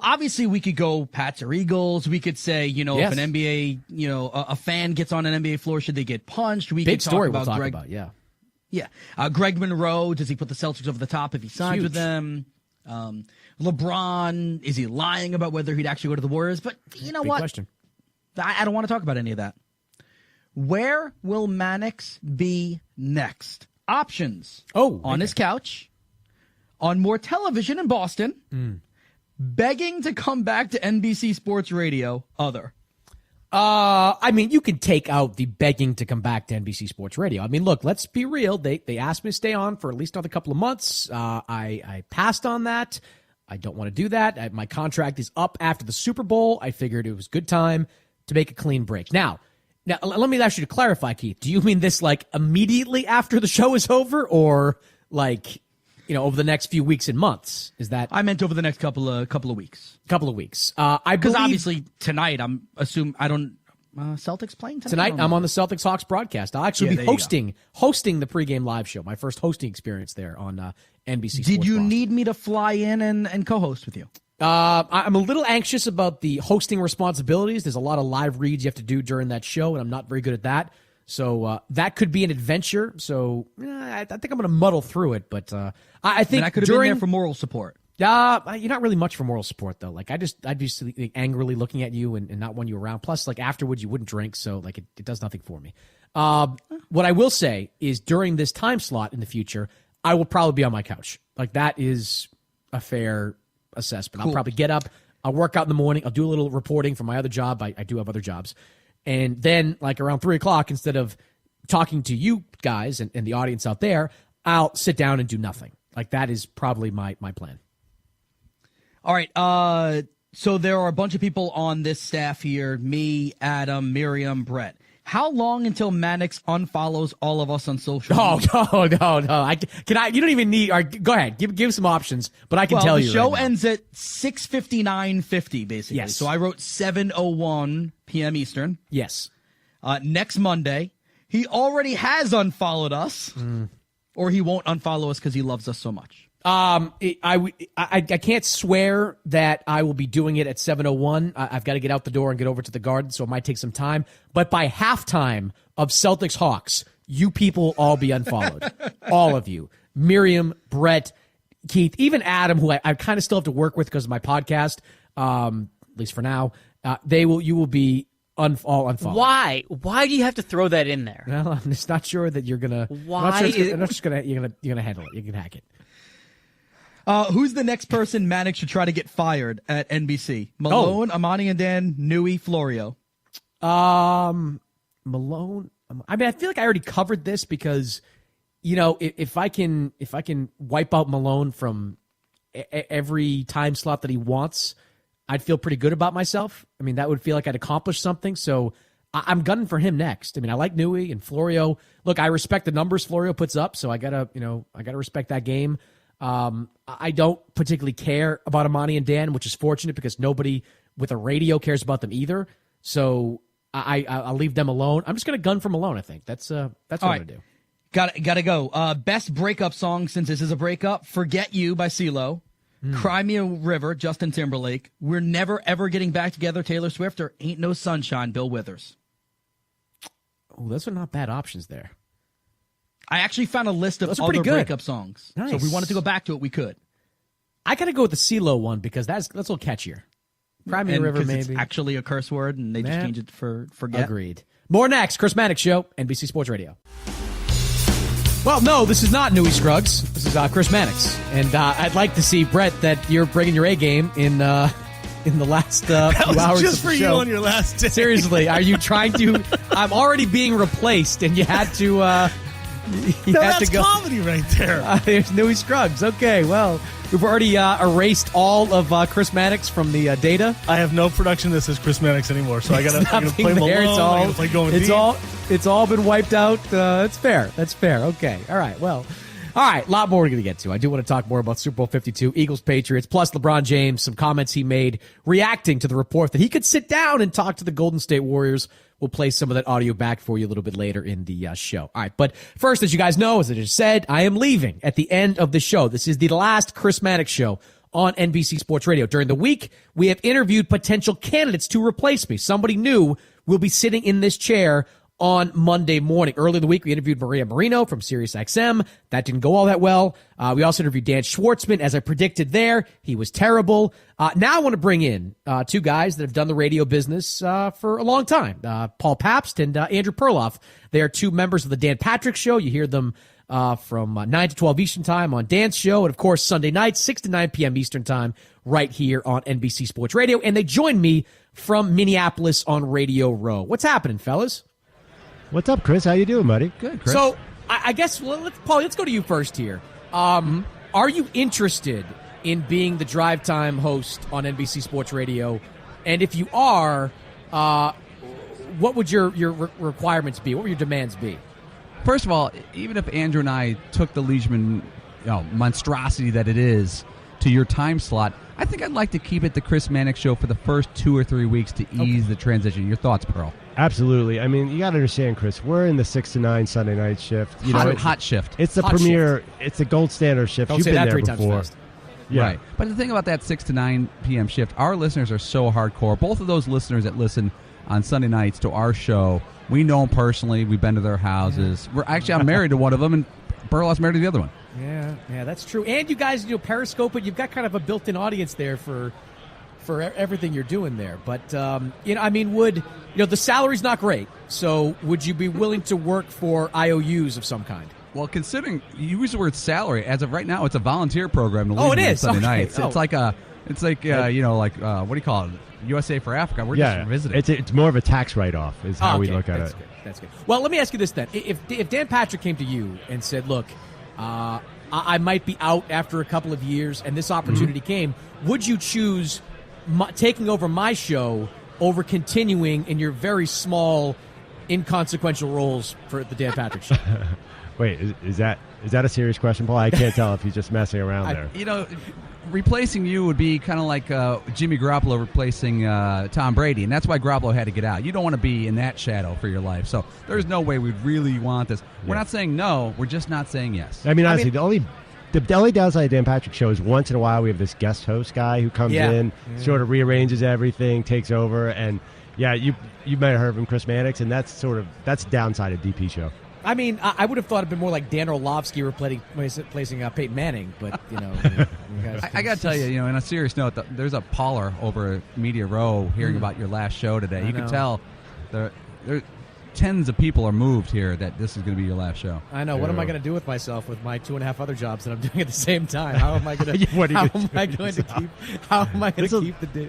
Obviously, we could go Pats or Eagles. We could say, if Yes. an NBA, a fan gets on an NBA floor, should they get punched? We Big could story talk we'll about talk about, yeah. Yeah. Greg Monroe, does he put the Celtics over the top if he signs Huge. with them? LeBron, is he lying about whether he'd actually go to the Warriors? But you know Big what? question. I don't want to talk about any of that. Where will Mannix be next? Options. On his couch, on more television in Boston, begging to come back to NBC Sports Radio, other. I mean, you can take out the begging to come back to NBC Sports Radio. I mean, look, let's be real. They asked me to stay on for at least another couple of months. I passed on that. I don't want to do that. My contract is up after the Super Bowl. I figured it was good time to make a clean break. Now, let me ask you to clarify, Keith. Do you mean this like immediately after the show is over, or like, over the next few weeks and months? Is that? I meant over the next couple of weeks. Because obviously tonight, Celtics playing tonight? I'm on the Celtics Hawks broadcast. I'll actually be hosting the pregame live show. My first hosting experience there on NBC Sports. Did you Boston. need me to fly in and co-host with you? I'm a little anxious about the hosting responsibilities. There's a lot of live reads you have to do during that show, and I'm not very good at that. So that could be an adventure. So I think I'm going to muddle through it. But I think I could have been there for moral support. You're not really much for moral support, though. Like, I'd be angrily looking at you and not want you around. Plus, like, afterwards, you wouldn't drink, so, like, it does nothing for me. What I will say is during this time slot in the future, I will probably be on my couch. Like, that is a fair assessment. Cool. I'll probably get up, I'll work out in the morning, I'll do a little reporting for my other job. I do have other jobs. And then, like, around 3 o'clock, instead of talking to you guys and the audience out there, I'll sit down and do nothing. Like, that is probably my plan. All right. So there are a bunch of people on this staff here. Me, Adam, Miriam, Brett. How long until Mannix unfollows all of us on social media? No. You don't even need. Go ahead. Give some options, but I can tell you. The show ends at 6:59:50, basically. Yes. So I wrote 7:01 p.m. Eastern. Yes. Next Monday, he already has unfollowed us, or he won't unfollow us because he loves us so much. I can't swear that I will be doing it at 7:01. I've got to get out the door and get over to the Garden, so it might take some time. But by halftime of Celtics Hawks, you people will all be unfollowed. All of you. Miriam, Brett, Keith, even Adam, who I kind of still have to work with because of my podcast, at least for now. You will be all unfollowed. Why? Why do you have to throw that in there? Well, I'm just not sure that you're gonna. Why? I'm not just gonna. You're gonna handle it. You can hack it. Who's the next person Mannix should try to get fired at NBC? Malone, Amani and Dan, Newey, Florio. Malone. I mean, I feel like I already covered this because, if I can wipe out Malone from every time slot that he wants, I'd feel pretty good about myself. I mean, that would feel like I'd accomplished something. So I'm gunning for him next. I mean, I like Newey and Florio. Look, I respect the numbers Florio puts up, so I gotta respect that game. I don't particularly care about Amani and Dan, which is fortunate because nobody with a radio cares about them either. So I'll leave them alone. I'm just going to gun for Malone, I think. That's what I'm going to do. Gotta go. Best breakup song, since this is a breakup: Forget You by CeeLo. Cry Me a River, Justin Timberlake. We're Never Ever Getting Back Together, Taylor Swift, or Ain't No Sunshine, Bill Withers. Oh, those are not bad options there. I actually found a list of other breakup songs. Nice. So if we wanted to go back to it, we could. I got to go with the CeeLo one because that's a little catchier. Cry Me a River, maybe. It's actually a curse word, and they just changed it for forget. Agreed. More next. Chris Mannix Show, NBC Sports Radio. Well, no, this is not Newey Scruggs. This is Chris Mannix. And I'd like to see, Brett, that you're bringing your A game in the last few hours just of the for show. you on your last day. Seriously, are you trying to... I'm already being replaced, and you had to... That's comedy right there. There's Newey Scruggs. Okay, well, we've already erased all of Chris Mannix from the data. I have no production that says Chris Mannix anymore, so I gotta play Malone. I gotta play Going Deep. It's all been wiped out. It's fair. That's fair. Okay. All right. Well, all right. A lot more we're going to get to. I do want to talk more about Super Bowl 52, Eagles, Patriots, plus LeBron James, some comments he made reacting to the report that he could sit down and talk to the Golden State Warriors. We'll play some of that audio back for you a little bit later in the show. All right. But first, as you guys know, as I just said, I am leaving at the end of the show. This is the last Chris Mannix show on NBC Sports Radio. During the week, we have interviewed potential candidates to replace me. Somebody new will be sitting in this chair on Monday morning. Earlier in the week, we interviewed Maria Marino from SiriusXM. That didn't go all that well. We also interviewed Dan Schwartzman, as I predicted there. He was terrible. Now I want to bring in two guys that have done the radio business for a long time, Paul Pabst and Andrew Perloff. They are two members of the Dan Patrick Show. You hear them from 9 to 12 Eastern Time on Dan's show, and, of course, Sunday nights, 6 to 9 p.m. Eastern Time, right here on NBC Sports Radio. And they joined me from Minneapolis on Radio Row. What's happening, fellas? What's up, Chris? How you doing, buddy? Good, Chris. So, I guess, Paul, let's go to you first here. Are you interested in being the drive time host on NBC Sports Radio? And if you are, what would your requirements be? What would your demands be? First of all, even if Andrew and I took the Leisuremen monstrosity that it is to your time slot, I think I'd like to keep it the Chris Mannix Show for the first 2 or 3 weeks to ease the transition. Your thoughts, Pearl? Absolutely. I mean, you got to understand, Chris, we're in the 6 to 9 Sunday night shift. Hot shift. It's the premier. It's the gold standard shift. Don't You've say been that there 3 before. times fast. Yeah. Right. But the thing about that 6 to 9 p.m. shift, our listeners are so hardcore. Both of those listeners that listen on Sunday nights to our show, we know them personally. We've been to their houses. I'm married to one of them, and Perloff's married to the other one. Yeah, that's true. And you guys, Periscope it. You've got kind of a built-in audience there for everything you're doing there. But the salary's not great. So would you be willing to work for IOUs of some kind? Well, considering you use the word salary, as of right now, it's a volunteer program. To it is Sunday okay. nights. It's like what do you call it? USA for Africa. We're just visiting. It's more of a tax write-off is how we look at it. That's good. Well, let me ask you this then: if Dan Patrick came to you and said, "Look, I might be out after a couple of years, and this opportunity came," would you choose taking over my show over continuing in your very small, inconsequential roles for the Dan Patrick Show? Wait, is that a serious question, Paul? I can't tell if he's just messing around there. Replacing you would be kind of like Jimmy Garoppolo replacing Tom Brady, and that's why Garoppolo had to get out. You don't want to be in that shadow for your life. So there's no way we'd really want this. We're not saying no. We're just not saying yes. I mean, honestly, the only downside of Dan Patrick Show is once in a while we have this guest host guy who comes in, sort of rearranges everything, takes over, and you might have heard of him, Chris Mannix, and that's downside of DP Show. I mean, I would have thought it'd been more like Dan Orlovsky replacing Peyton Manning, but I got to tell you, in a serious note, there's a Pauler over at Media Row hearing about your last show today. You can tell there tens of people are moved here that this is going to be your last show. I know. What am I going to do with myself with my 2.5 other jobs that I'm doing at the same time? How am I going to? How am I going to keep the?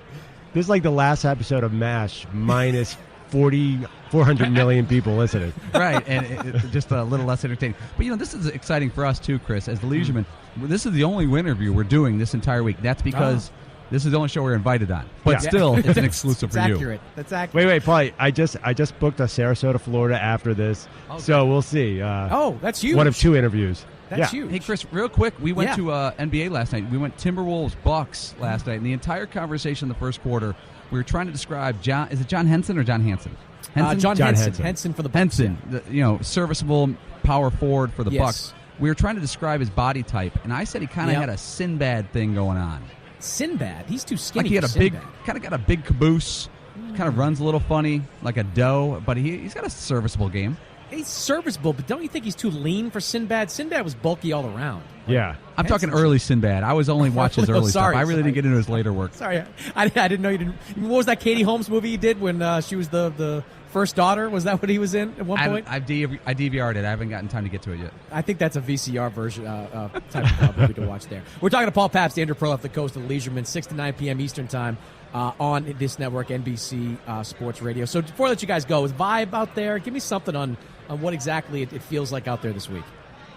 This is like the last episode of MASH minus 400 million people listening. Right, and just a little less entertaining. But, this is exciting for us, too, Chris. As the Leisuremen, this is the only interview we're doing this entire week. That's because this is the only show we're invited on. But still, it's an exclusive for you. That's accurate. Wait, Paul. I just booked a Sarasota, Florida after this, so we'll see. That's huge. One of 2 interviews. That's huge. Hey, Chris, real quick, we went to NBA last night. We went Timberwolves Bucks last night, and the entire conversation in the first quarter, we were trying to describe John. Is it John Henson or John Hanson? John Henson. Henson for the Bucks. Henson, serviceable power forward for the Bucks. We were trying to describe his body type, and I said he kind of had a Sinbad thing going on. Sinbad? He's too skinny. Like he had kind of got a big caboose, kind of runs a little funny, like a doe, but he's got a serviceable game. He's serviceable, but don't you think he's too lean for Sinbad? Sinbad was bulky all around. Yeah. I'm talking early Sinbad. I was only watching his early stuff. I really didn't get into his later work. Sorry, I didn't know you didn't. What was that Katie Holmes movie he did when she was the first daughter? Was that what he was in at one point? I DVR'd it. I haven't gotten time to get to it yet. I think that's a VCR version type of movie to watch there. We're talking to Paul Pabst, Andrew Perloff, the host of the Leisuremen, 6 to 9 p.m. Eastern Time on this network, NBC Sports Radio. So before I let you guys go, is Vibe out there? Give me something on what exactly it feels like out there this week.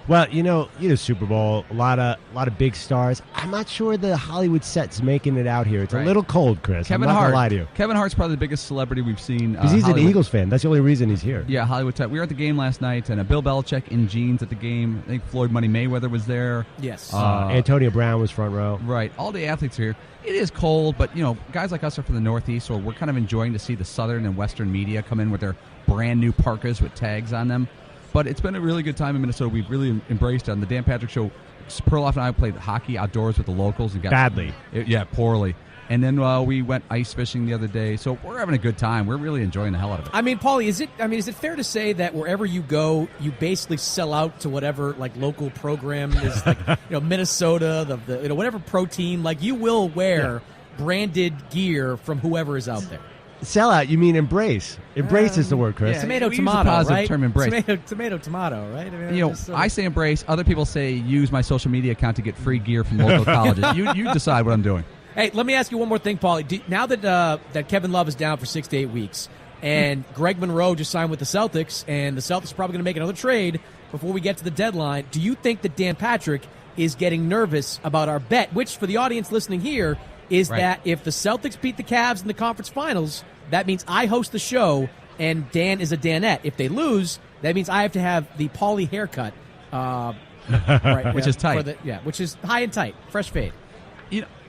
Well, Super Bowl, a lot of big stars. I'm not sure the Hollywood set's making it out here. It's a little cold, Chris. Kevin I'm not Hart. gonna lie to you. Kevin Hart's probably the biggest celebrity we've seen. Because he's an Eagles fan. That's the only reason he's here. Yeah, Hollywood type. We were at the game last night, and Bill Belichick in jeans at the game. I think Floyd Money Mayweather was there. Yes. Antonio Brown was front row. Right. All the athletes are here. It is cold, but, guys like us are from the Northeast, so we're kind of enjoying to see the Southern and Western media come in with their brand new parkas with tags on them. But it's been a really good time in Minnesota. We've really embraced it. On the Dan Patrick Show, Perloff and I played hockey outdoors with the locals and got badly. Poorly. And then we went ice fishing the other day, so we're having a good time. We're really enjoying the hell out of it. I mean, Paulie, is it fair to say that wherever you go, you basically sell out to whatever like local program is, like Minnesota, the whatever pro team, like you will wear branded gear from whoever is out there. Sell out? You mean embrace? Embrace is the word, Chris. Tomato, we tomato, use the positive right? term embrace. Tomato, right? I mean, I say embrace. Other people say use my social media account to get free gear from local colleges. You decide what I'm doing. Hey, let me ask you one more thing, Paulie. Now that Kevin Love is down for 6 to 8 weeks, and Greg Monroe just signed with the Celtics, and the Celtics are probably going to make another trade before we get to the deadline, do you think that Dan Patrick is getting nervous about our bet, which for the audience listening here is that if the Celtics beat the Cavs in the conference finals, that means I host the show and Dan is a Danette. If they lose, that means I have to have the Paulie haircut, which is tight. Which is high and tight, fresh fade.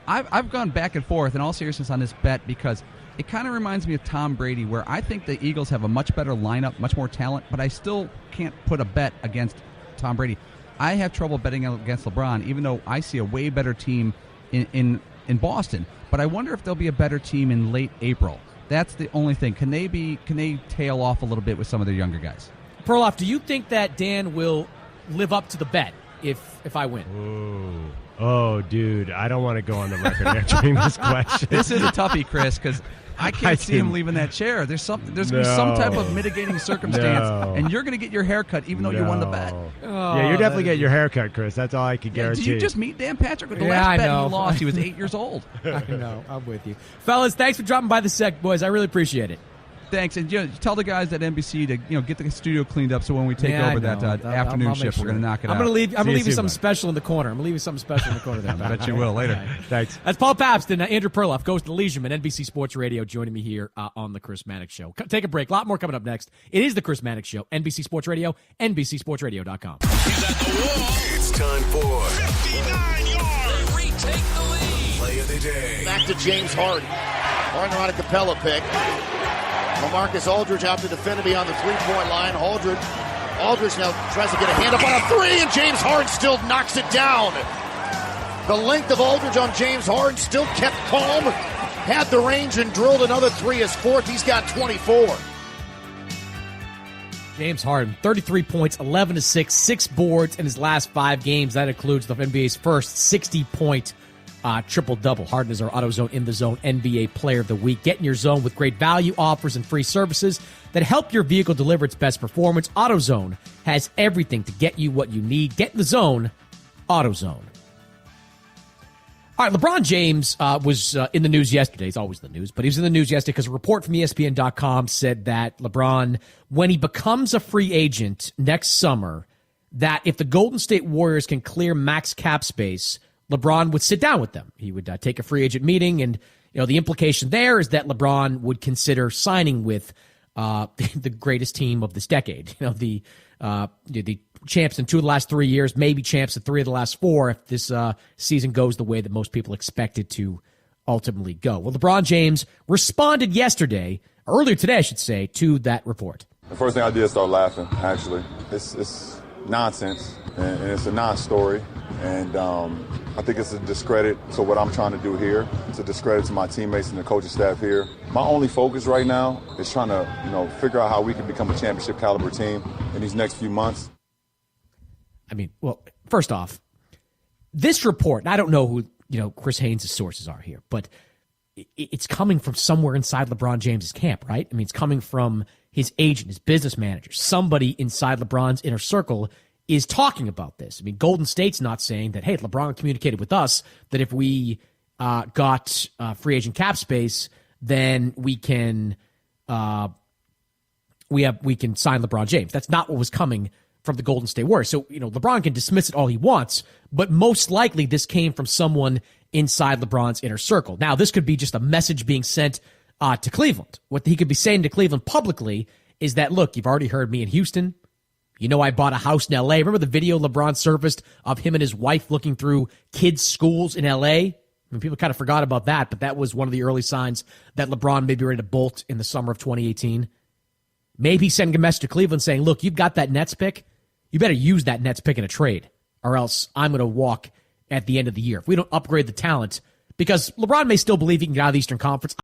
I've gone back and forth in all seriousness on this bet because it kind of reminds me of Tom Brady, where I think the Eagles have a much better lineup, much more talent, but I still can't put a bet against Tom Brady. I have trouble betting against LeBron, even though I see a way better team in Boston. But I wonder if there'll be a better team in late April. That's the only thing. Can they tail off a little bit with some of their younger guys? Perloff, do you think that Dan will live up to the bet if I win? Ooh. Oh, dude, I don't want to go on the record answering this question. This is a toughie, Chris, because I can't see him leaving that chair. There's going to be some type of mitigating circumstance, and you're going to get your hair cut even though you won the bet. Yeah, you're definitely getting your hair cut, Chris. That's all I can guarantee. Did you just meet Dan Patrick with the last bet he lost? He was 8 years old. I know. I'm with you. Fellas, thanks for dropping by the sec, boys. I really appreciate it. Thanks, and tell the guys at NBC to get the studio cleaned up so when we take over that afternoon shift, we're going to knock it out. I'm going to leave you something special in the corner. I'm going to leave you something special in the corner there. I bet you will later. Right. Thanks. That's Paul Pabst and Andrew Perloff, goes to the Leisuremen, NBC Sports Radio, joining me here on the Chris Mannix Show. Take a break. A lot more coming up next. It is the Chris Mannix Show, NBC Sports Radio, NBCSportsRadio.com. He's at the wall. It's time for 59-yard. They retake the lead. Play of the day. Back to James Harden. Harden on a Capella pick. LaMarcus Aldridge out to defend to be on the three-point line. Aldridge now tries to get a hand up on a three, and James Harden still knocks it down. The length of Aldridge on James Harden still kept calm, had the range, and drilled another three. His fourth. He's got 24. James Harden, 33 points, 11 assists, 6 boards in his last 5 games. That includes the NBA's first 60-point triple-double. Harden is our AutoZone in the Zone NBA Player of the Week. Get in your zone with great value offers and free services that help your vehicle deliver its best performance. AutoZone has everything to get you what you need. Get in the zone, AutoZone. All right, LeBron James was in the news yesterday. He's always in the news, but he was in the news yesterday because a report from ESPN.com said that LeBron, when he becomes a free agent next summer, that if the Golden State Warriors can clear max cap space, LeBron would sit down with them. He would take a free agent meeting, and the implication there is that LeBron would consider signing with the greatest team of this decade. The champs in 2 of the last 3 years, maybe champs in 3 of the last 4 if this season goes the way that most people expect it to ultimately go. Well, LeBron James responded earlier today, I should say, to that report. The first thing I did is start laughing, actually. It's nonsense, and it's a non-story. And I think it's a discredit to what I'm trying to do here. It's a discredit to my teammates and the coaching staff here. My only focus right now is trying to, figure out how we can become a championship caliber team in these next few months. I mean, well, first off, this report, and I don't know who, Chris Haynes' sources are here, but it's coming from somewhere inside LeBron James' camp, right? I mean, it's coming from his agent, his business manager, somebody inside LeBron's inner circle is talking about this. I mean, Golden State's not saying that, hey, LeBron communicated with us that if we got free agent cap space, then we can we can sign LeBron James. That's not what was coming from the Golden State Warriors. So, LeBron can dismiss it all he wants, but most likely this came from someone inside LeBron's inner circle. Now, this could be just a message being sent to Cleveland. What he could be saying to Cleveland publicly is that, look, you've already heard me in Houston. I bought a house in L.A. Remember the video LeBron surfaced of him and his wife looking through kids' schools in L.A.? I mean, people kind of forgot about that, but that was one of the early signs that LeBron may be ready to bolt in the summer of 2018. Maybe he's sending a message to Cleveland saying, look, you've got that Nets pick. You better use that Nets pick in a trade, or else I'm going to walk at the end of the year. If we don't upgrade the talent, because LeBron may still believe he can get out of the Eastern Conference.